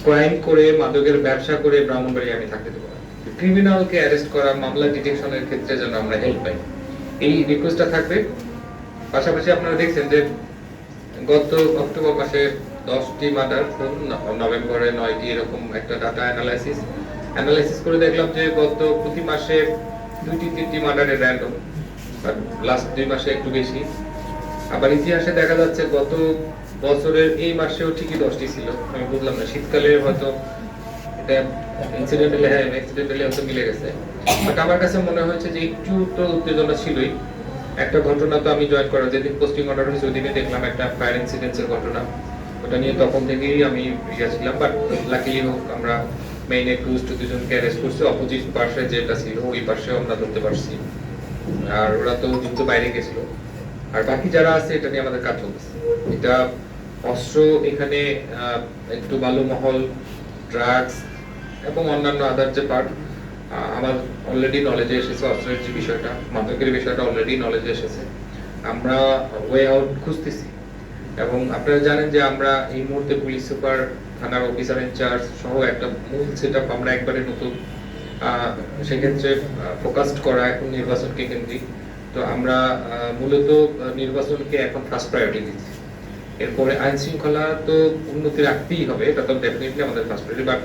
Crime করে মাদকের ব্যবসা করে ব্রাহ্মণবাড়িয়া আমি থাকতে দেবো না। ক্রিমিনালকে অ্যারেস্ট করা, মামলা ডিটেকশনের ক্ষেত্রে যেন আমরা হেল্প পাই, এই রিকোয়েস্টটা থাকবে। পাশাপাশি আপনারা দেখছেন যে গত অক্টোবর মাসে 10টি মার্ডার, নভেম্বরে 9টি, এরকম একটা ডাটা অ্যানালাইসিস করে দেখলাম যে গত প্রতি মাসে 2-3টি মার্ডারের র্যান্ডম, লাস্ট 2 মাসে একটু বেশি। আবার ইতিহাসে দেখা যাচ্ছে গত বছরের এই মাসেও ঠিকই 10টি ছিল। আমি বুঝলাম না, শীতকালে হয়তো এটা ইনসিডেন্টালি হয়তো মিলে গেছে, বাট আমার কাছে মনে হয়েছে যে একটু তো উত্তেজনা ছিলই। একটা ঘটনা তো আমি জয়েন করা যেদিন পোস্টিং অর্ডার হয়েছে ওইদিনে দেখলাম একটা ফায়ার ইনসিডেন্টের ঘটনা, ওটা নিয়ে তখন থেকেই আমি ছিলাম। বাট লাকিলি হোক আমরা মেইন অ্যাকিউজড দুজনকে অ্যারেস্ট করছি, অপোজিট পাশে যেটা ছিল ওই পাশেও আমরা ধরতে পারছি, আর ওরা তো যুদ্ধ বাইরে গেছিল। আর বাকি যারা আছে এটা নিয়ে আমাদের কাজ চলতেছে। এটা অস্ত্র এখানে একটু বালু মহল, ড্রাগস এবং অন্যান্য আদার যে পার্ট আমার অলরেডি নলেজে এসেছে। অস্ত্রের যে বিষয়টা, মাদকের বিষয়টা অলরেডি নলেজে এসেছে। আমরা ওয়ে আউট খুঁজতেছি এবং আপনারা জানেন যে আমরা এই মুহূর্তে পুলিশ সুপার, থানার অফিসার ইনচার্জ সহ একটা মূল সেটআপ আমরা একবারে নতুন, সেক্ষেত্রে ফোকাসড করা এখন নির্বাচনকে কেন্দ্রিক। তো আমরা মূলত নির্বাচনকে এখন ফার্স্ট প্রায়োরিটি দিচ্ছি। এরপরে আইন শৃঙ্খলা তো উন্নতি রাখতেই হবে, এটা তো ডেফিনেটলি আমাদের ফার্স্ট প্রায়োরিটি, বাট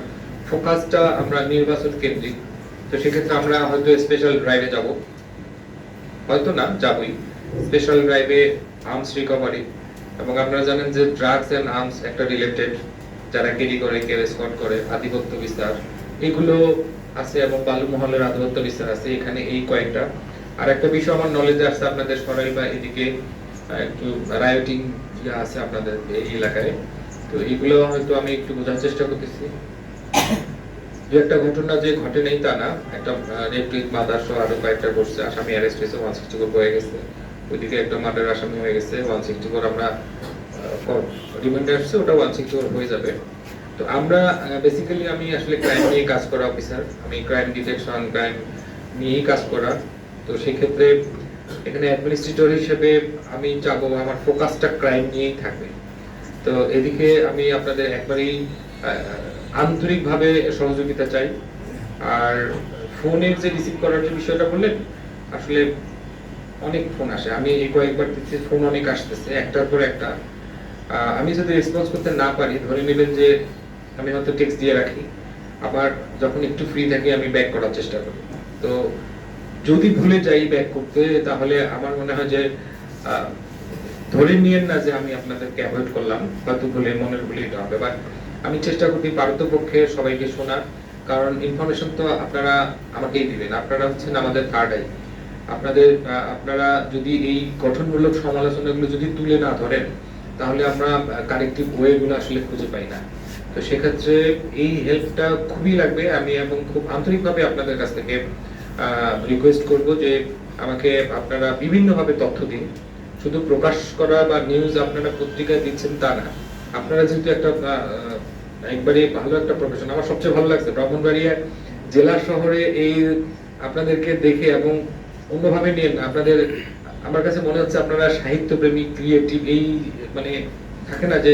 ফোকাসটা আমরা নির্বাচন কেন্দ্রিক। তো সেক্ষেত্রে আমরা হয়তো স্পেশাল ড্রাইভে যাব, হয়তো না যাবই, স্পেশাল ড্রাইভে আর্মস রিকভারি। এবং আপনারা জানেন যে ড্রাগস এন্ড আর্মস একটা রিলেটেড, যারা ক্যারি করে, কেউ স্কট করে, আধিপত্য বিস্তার এগুলো আছে, এবং বালু মহলের আধিপত্য বিস্তার আছে এখানে, এই কয়েকটা। আর একটা বিষয় আমার নলেজে আসছে, আপনাদের সরাই বা এদিকে একটু রায়োটিং আছে আপনাদের এই এলাকায়, তো এগুলো হয়তো আমি একটু বোঝার চেষ্টা করতেছি। দু একটা ঘটনা যে ঘটে নেই তা না, একটা রেপ মার্ডার সহ আরো কয়েকটা ঘটছে, আসামি অ্যারেস্ট হয়েছে, 164 হয়ে গেছে। ওইদিকে একটা মার্ডার আসামি হয়ে গেছে, 164 আমরা রিমান্ডে আসছে, ওটা 164 হয়ে যাবে। তো আমরা বেসিক্যালি আমি আসলে ক্রাইম নিয়ে কাজ করা অফিসার, আমি ক্রাইম ডিটেকশন, ক্রাইম নিয়েই কাজ করা। তো সেই ক্ষেত্রে এখানে অ্যাডমিনিস্ট্রেটর হিসেবে আমি চাবো আমার ফোকাসটা ক্রাইম নিয়েই থাকবে। তো এদিকে আমি আপনাদের একবারেই আন্তরিকভাবে সহযোগিতা চাই। আর ফোনের যে রিসিভ করার যে বিষয়টা বললেন, আসলে অনেক ফোন আসে, আমি এই কয়েকবার দেখছি ফোন অনেক আসতেছে, একটার পর একটা। আমি যদি রেসপন্স করতে না পারি, ধরে নেবেন যে আমি হয়তো টেক্সট দিয়ে রাখি, আবার যখন একটু ফ্রি থাকি আমি ব্যাক করার চেষ্টা করি। তো যদি ভুলে যাই ব্যাক করতে, তাহলে আমার মনে হয় যে ধরে নিয়েন না যে আমি আপনাদেরকে অ্যাভয়েড করলাম, হয়তো ভুলে, মনের ভুলে এটা হবে। বাট আমি চেষ্টা করি পারতপক্ষে সবাইকে শোনার, কারণ ইনফরমেশন তো আপনারা আমাকেই দিবেন, আপনারা হচ্ছেন আমাদের থার্ড আই। আপনারা যদি এই গঠনমূলক সমালোচনাগুলো যদি তুলে না ধরেন, তাহলে আমরা কারেক্টিভ ওয়েগুলো আসলে খুঁজে পাই না। তো সেক্ষেত্রে এই হেল্পটা খুবই লাগবে। আমি এবং খুব আন্তরিকভাবে আপনাদের কাছ থেকে রিকোয়েস্ট করব যে আমাকে আপনারা বিভিন্নভাবে তথ্য দিন। শুধু প্রকাশ করা বা নিউজ আপনারা পত্রিকায় দিচ্ছেন তা না, আপনারা যেহেতু একটা একবারে ভালো একটা প্রফেশন, আমার সবচেয়ে ভালো লাগছে ব্রাহ্মণবাড়িয়া জেলা শহরে এই আপনাদেরকে দেখে, এবং অন্যভাবে নিয়ে না, আপনাদের আমার কাছে মনে হচ্ছে আপনারা সাহিত্য প্রেমী, ক্রিয়েটিভ, এই মানে থাকে না যে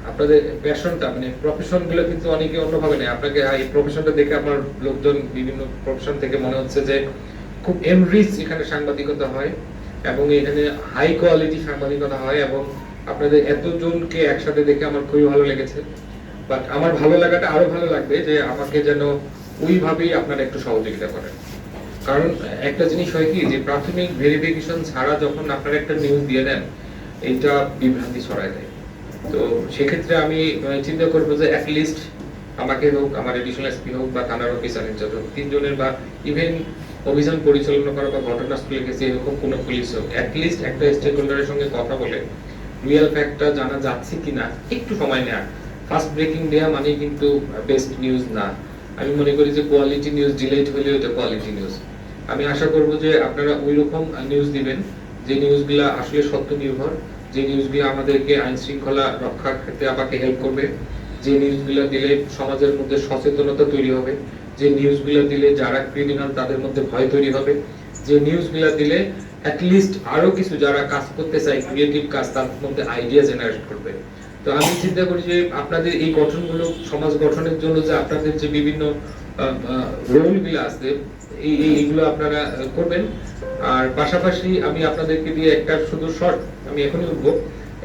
আপনাদের প্যাশনটা, মানে প্রফেশন গুলো কিন্তু অনেকে অন্যভাবে নেয়। আপনাকে এই প্রফেশনটা দেখে আমার লোকজন বিভিন্ন প্রফেশন থেকে মনে হচ্ছে যে খুব এনরিচ এখানে সাংবাদিকতা হয়, এবং এখানে হাই কোয়ালিটি সাংবাদিকতা হয়, এবং আপনাদের এতজনকে একসাথে দেখে আমার খুবই ভালো লেগেছে। বাট আমার ভালো লাগাটা আরো ভালো লাগবে যে আমাকে যেন ওইভাবেই আপনারা একটু সহযোগিতা করেন। কারণ একটা জিনিস হয় কি, যে প্রাথমিক ভেরিফিকেশন ছাড়া যখন আপনারা একটা নিউজ দিয়ে দেন, এটা বিভ্রান্তি ছড়ায় দেয়। তো সেক্ষেত্রে আমি চিন্তা করবো যে অ্যাটলিস্ট আমাকে হোক, আমার এডিশনাল এসপি হোক, বা থানার অফিসার ইনচার্জ হোক, তিনজনের, বা ইভেন অভিযান পরিচালনা করা বা ঘটনাস্থলে গেছে এরকম কোনো পুলিশ হোক, অ্যাটলিস্ট একটা স্টেক হোল্ডারের সঙ্গে কথা বলে রিয়েল ফ্যাক্টটা জানা যাচ্ছে কিনা একটু সময় নেওয়া। ফার্স্ট ব্রেকিং দেওয়া মানে কিন্তু বেস্ট নিউজ না। আমি মনে করি যে কোয়ালিটি নিউজ ডিলেট হলেও এটা কোয়ালিটি নিউজ। আমি আশা করব যে আপনারা ওই রকম নিউজ দিবেন যে নিউজগুলো আসলে সত্য নির্ভর, যে নিউজগুলো আমাদেরকে আইন শৃঙ্খলা রক্ষার ক্ষেত্রে আমাকে হেল্প করবে, যে নিউজগুলো দিলে সমাজের মধ্যে সচেতনতা তৈরি হবে, যে নিউজগুলো দিলে যারা ক্রিমিনাল তাদের মধ্যে ভয় তৈরি হবে, যে নিউজগুলো দিলে অ্যাটলিস্ট আরো কিছু যারা কাজ করতে চায় ক্রিয়েটিভ কাজ, তার মধ্যে আইডিয়া জেনারেট করবে। তো আমি চিন্তা করি যে আপনাদের এই গঠনগুলো সমাজ গঠনের জন্য যে আপনাদের যে বিভিন্ন রোলগুলো আছে এইগুলো আপনারা করবেন। আর পাশাপাশি আমি আপনাদেরকে দিয়ে একটা শুধু শর্ট আমি এখনই উঠবো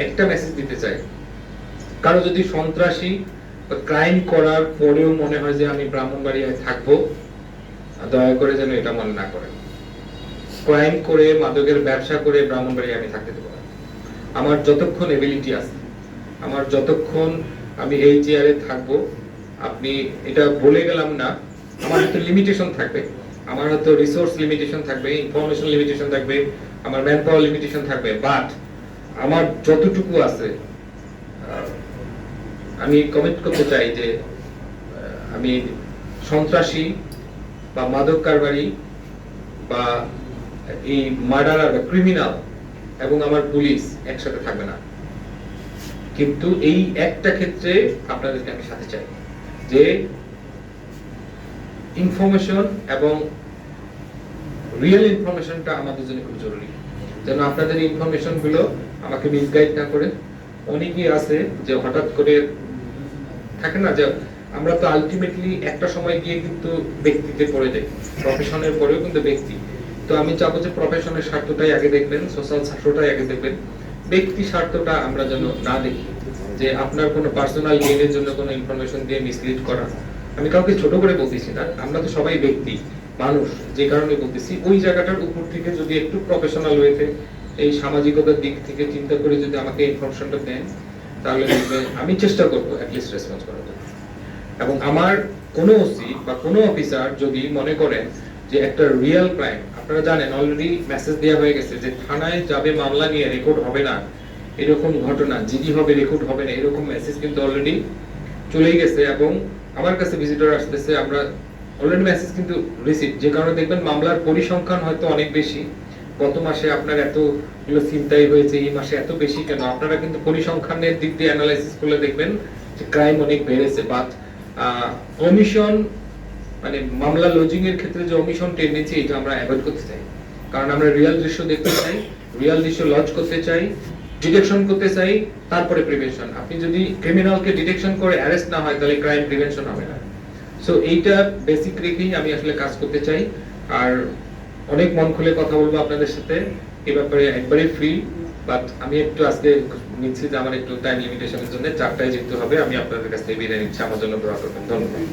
একটা মেসেজ দিতে চাই। কারো যদি সন্ত্রাসী বা ক্রাইম করার পরেও মনে হয় যে আমি ব্রাহ্মণবাড়িয়ায় থাকবো, দয়া করে যেন এটা মনে না করেন। ক্রাইম করে মাদকের ব্যবসা করে ব্রাহ্মণবাড়িয়ায় আমি থাকতে দেবো না। আমার যতক্ষণ এবিলিটি আছে, আমার যতক্ষণ আমি এই চেয়ারে থাকবো, আপনি এটা বলে গেলাম না, আমার হয়তো লিমিটেশন থাকবে, আমার হয়তো রিসোর্স লিমিটেশন থাকবে, ইনফরমেশন লিমিটেশন থাকবে, আমার ম্যান পাওয়ার লিমিটেশন থাকবে, বাট আমার যতটুকু আছে আমি কমিট করতে চাই যে আমি সন্ত্রাসী বা মাদক কারবারি বা এই মার্ডারার বা ক্রিমিনাল এবং আমার পুলিশ একসাথে থাকবে না। কিন্তু এই একটা ক্ষেত্রে আপনাদেরকে আমি সাথে চাই যে ইনফরমেশন এবং রিয়েল ইনফরমেশনটা আমাদের জন্য খুব জরুরি, যেন আপনাদের ইনফরমেশন গুলো আমাকে মিসগাইড না করে। অনেকেই আছে যে হঠাৎ করে থাকে না যে আমরা তো আলটিমেটলি একটা সময় গিয়ে কিন্তু ব্যক্তিতে পড়ে যাই, প্রফেশনের পরেও কিন্তু ব্যক্তি। তো আমি চাবো যে প্রফেশনের স্বার্থটাই আগে দেখবেন, সোশ্যাল স্বার্থটাই আগে দেখবেন, ব্যক্তি স্বার্থটা আমরা যেন না দেখি যে আপনার কোনো পার্সোনাল গেইনের জন্য কোনো ইনফরমেশন দিয়ে মিসলিড করা। আমি কাউকে ছোট করে বলতেছি না, আমরা তো সবাই ব্যক্তি মানুষ, যে কারণে বলতেছি ওই জায়গাটার উপর থেকে যদি একটু প্রফেশনাল ওয়েতে এই সামাজিকতার দিক থেকে চিন্তা করে যদি আমাকে ইনফরমেশনটা দেন, তাহলে আমি চেষ্টা করবো অ্যাটলিস্ট রেসপন্স করার জন্য। এবং আমার কোনো ওসি বা কোনো অফিসার যদি মনে করেন যে একটা রিয়েল ক্রাইম, আপনারা জানেন অলরেডি মেসেজ দেওয়া হয়ে গেছে যে থানায় যাবে মামলা নিয়ে রেকর্ড হবে না, এরকম ঘটনা জিডি হবে রেকর্ড হবে না, এরকম মেসেজ কিন্তু অলরেডি চলেই গেছে। এবং আমার কাছে ভিজিটর আসতেছে, আমরা অলরেডি মেসেজ কিন্তু রিসিভ, যে কারণে দেখবেন মামলার পরিসংখ্যান হয়তো অনেক বেশি। গত মাসে আপনার এতগুলো চিন্তাই হয়েছে, এই মাসে এত বেশি কেন? আপনারা কিন্তু পরিসংখ্যানের দিক দিয়ে অ্যানালাইসিস করলে দেখবেন যে ক্রাইম অনেক বেড়েছে। বাট অমিশন মানে মামলা লজিং এর ক্ষেত্রে যে অমিশন টেন্ডেন্সি, এটা আমরা অ্যাভয়েড করতে চাই, কারণ আমরা রিয়েল দৃশ্য দেখতে চাই, রিয়েল দৃশ্য লজ করতে চাই, ডিটেকশন করতে চাই, তারপরে প্রিভেনশন। আপনি যদি ক্রিমিনালকে ডিটেকশন করে অ্যারেস্ট না হয় তাহলে ক্রাইম প্রিভেনশন হবে না। সো এইটা বেসিক রেখেই আমি আসলে কাজ করতে চাই। আর অনেক মন খুলে কথা বলবো আপনাদের সাথে এই ব্যাপারে, একবারে ফ্রি। বাট আমি একটু আজকে নিচ্ছি যে আমার একটু টাইম লিমিটেশনের জন্য 4টায় যেতে হবে। আমি আপনাদের কাছ থেকে বিদায় নিচ্ছি, আমার জন্য দোয়া করবেন। ধন্যবাদ।